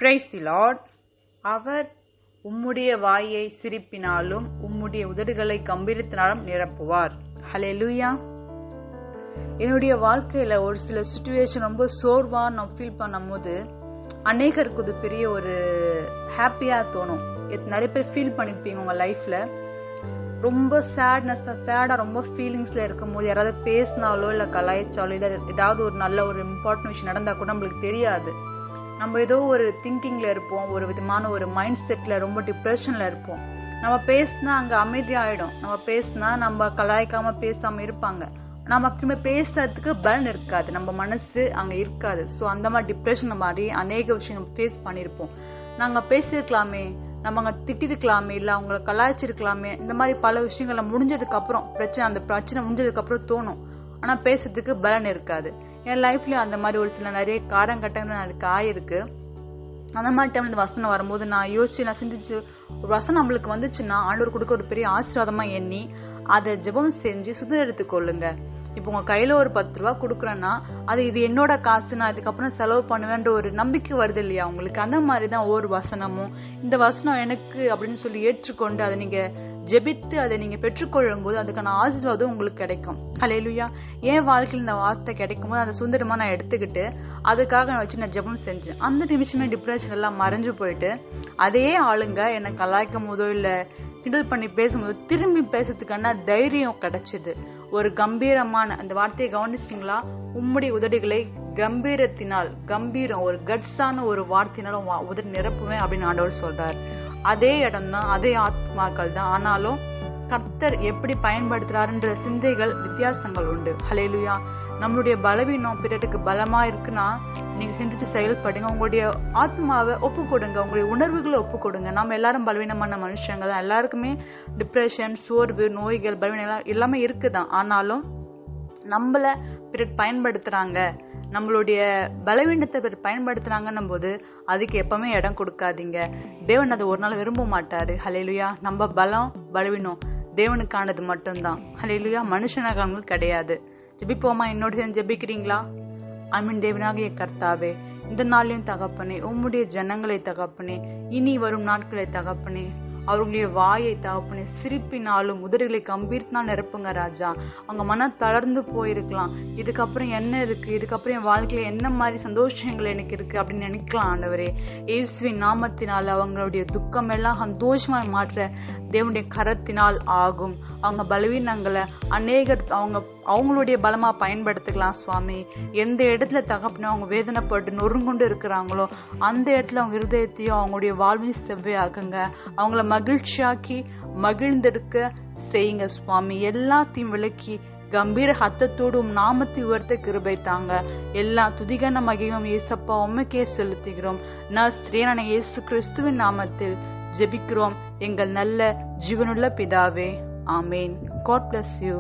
Praise the Lord. அவர் உம்முடைய வாயை சிரிப்பினாலும் உம்முடைய உதடுகளை கம்பீரத்தினாலும் நிரப்புவார். ஹல்லேலூயா. என்னுடைய வாழ்க்கையில ஒரு சில சிச்சுவேஷன் ரொம்ப சோர்வா நான் ஃபீல் பண்ணும் போது அநேகருக்கு இது பெரிய ஒரு ஹாப்பியா தோணும். நிறைய பேர் ஃபீல் பண்ணிருப்பீங்க உங்க லைஃப்ல. ரொம்ப சேடா ரொம்ப ஃபீலிங்ஸ்ல இருக்கும் போது யாராவது பேசினாலோ இல்ல கலாய்ச்சாலோ இல்ல ஏதாவது ஒரு நல்ல ஒரு இம்பார்ட்டன்ட் விஷயம் நடந்தா கூட நம்மளுக்கு தெரியாது. நம்ம ஏதோ ஒரு திங்கிங்ல இருப்போம், ஒரு விதமான ஒரு மைண்ட் செட்ல ரொம்ப டிப்ரெஷன்ல இருப்போம். நம்ம பேசினா அங்க அமைதியாயிடும். நம்ம பேசினா நம்ம கலாய்க்காம பேசாம இருப்பாங்க. நமக்கு பேசுறதுக்கு பலன் இருக்காது, நம்ம மனசு அங்க இருக்காது. ஸோ அந்த மாதிரி டிப்ரெஷன் மாதிரி அநேக விஷயம் நம்ம ஃபேஸ் பண்ணிருப்போம். நாங்க பேசிருக்கலாமே, நம்ம அங்க திட்டிருக்கலாமே, இல்ல அவங்களை கலாய்ச்சிருக்கலாமே, இந்த மாதிரி பல விஷயங்களை முடிஞ்சதுக்கு அப்புறம் அந்த பிரச்சனை முடிஞ்சதுக்கு அப்புறம் தோணும். ஆனா பேசுறதுக்கு பலன் இருக்காது. என் லைஃப்ல அந்த மாதிரி ஒரு சில நிறைய காரங்கட்டங்கள் எனக்கு ஆயிருக்கு. அந்த மாதிரி டைம்ல இந்த வசனம் வரும்போது நான் சிந்திச்சு ஒரு வசனம் நம்மளுக்கு வந்துச்சுன்னா ஆண்டவர் கொடுக்க ஒரு பெரிய ஆசீர்வாதமா எண்ணி அதை ஜெபம் செஞ்சு சுதந்திரத்துக் கொள்ளுங்க. இப்போ உங்க கையில ஒரு 10 ரூபா கொடுக்குறேன்னா இது என்னோட காசு, நான் இதுக்கப்புறம் செலவு பண்ணுவேன்ற ஒரு நம்பிக்கை வருது இல்லையா உங்களுக்கு? அந்த மாதிரிதான் ஒவ்வொரு வசனமும், இந்த வசனம் எனக்கு அப்படின்னு சொல்லி ஏற்றுக்கொண்டு அதை நீங்க ஜெபித்து அதை நீங்க பெற்றுக்கொள்ளும் போது அதுக்கான ஆசீர்வாதம் உங்களுக்கு கிடைக்கும். ஹல்லேலூயா. என் வாழ்க்கையில் இந்த வார்த்தை கிடைக்கும் போது அந்த சுதந்திரமா நான் எடுத்துக்கிட்டு அதுக்காக நான் வச்சு நான் ஜெபம் செஞ்சேன். அந்த நிமிஷமே டிப்ரெஷன் எல்லாம் மறைஞ்சு போயிட்டு அதே ஆளுங்க என்னை கலாய்க்கும் போதோ இல்ல கிண்டல் பண்ணி பேசும்போது திரும்பி பேசுறதுக்கான தைரியம் கிடைச்சது. ஒரு கம்பீரமான அந்த வார்த்தையை கவனிச்சிட்டீங்களா? உம்முடைய உதடுகளை கம்பீரத்தினால், கம்பீரம் ஒரு கட்ஸான ஒரு வார்த்தையினாலும் உதடு நிரப்புவேன் அப்படின்னு ஆண்டவர் சொல்றார். அதே இடம் தான், அதே ஆத்மாக்கள் தான். ஆனாலும் கர்த்தர் எப்படி பயன்படுத்துறாருன்ற சிந்தைகள் வித்தியாசங்கள் உண்டு. ஹல்லேலூயா. நம்மளுடைய பலவீனம் பிறருக்கு பலமா இருக்குன்னா நீங்க சிந்திச்சு செயல்படுங்க. உங்களுடைய ஆத்மாவை ஒப்பு கொடுங்க, உங்களுடைய உணர்வுகளை ஒப்பு கொடுங்க. நம்ம எல்லாரும் பலவீனமான மனுஷங்க தான். எல்லாருக்குமே டிப்ரெஷன், சோர்வு, நோய்கள், பலவீனம் எல்லாமே இருக்குதான். ஆனாலும் நம்மள பிறர் பயன்படுத்துறாங்க, நம்மளுடைய பலவீனத்தை பிறர் பயன்படுத்துறாங்கன்னும் போது அதுக்கு எப்பவுமே இடம் கொடுக்காதீங்க. தேவன் அதை ஒரு நாள் விரும்ப மாட்டாரு. ஹல்லேலூயா. நம்ம பலவீனம் தேவனுக்கானது மட்டும்தான். ஹல்லேலூயா. மனுஷனாக கிடையாது. ஜெபிப்போமா? என்னோட சேர்ந்து ஜெபிக்கிறீங்களா? தேவனாகிய கர்த்தாவே, இந்த நாளையும் தகப்பனே, உம்முடைய ஜனங்களை தகப்பனே, இனி வரும் நாட்களை தகப்பனே, அவர்களுடைய வாயை தகப்பனே சிரிப்பினாலும் உதடுகளை கம்பீரத்தினால் நிரப்புங்க ராஜா. அவங்க மன தளர்ந்து போயிருக்கலாம். இதுக்கப்புறம் என்ன இருக்கு, இதுக்கப்புறம் என் வாழ்க்கையில என்ன மாதிரி சந்தோஷங்கள் எனக்கு இருக்கு அப்படின்னு நினைக்கலாம். ஆண்டவரே, இயேசுவின் நாமத்தினால் அவங்களுடைய துக்கம் எல்லாம் சந்தோஷமாய் மாற்ற தேவனுடைய கரத்தினால் ஆகும். அவங்க பலவீனங்களை அநேகர் அவங்களுடைய பலமா பயன்படுத்திக்கலாம் சுவாமி. எந்த இடத்துல தகப்பனோ அவங்க வேதனைப்பட்டு நொறுங்குண்டு இருக்கிறாங்களோ அந்த இடத்துல அவங்க இருதயத்தையும் அவங்களுடைய வாழ்வையும் செவ்வையாக்குங்க. அவங்கள மகிழ்ச்சியாக்கி மகிழ்ந்திருக்க செய்யுங்க சுவாமி. எல்லாத்தையும் விலக்கி கம்பீர ஹத்தத்தோடு நாமத்தை உயர்த்த கிருபை தாங்க. எல்லா துதிகன மகிழும் இயேசப்பா உம்மைக்கே செலுத்துகிறோம். நஸ்ரேனான இயேசு கிறிஸ்துவின் நாமத்தில் ஜெபிக்கிறோம் எங்கள் நல்ல ஜீவனுள்ள பிதாவே. ஆமேன். God bless you.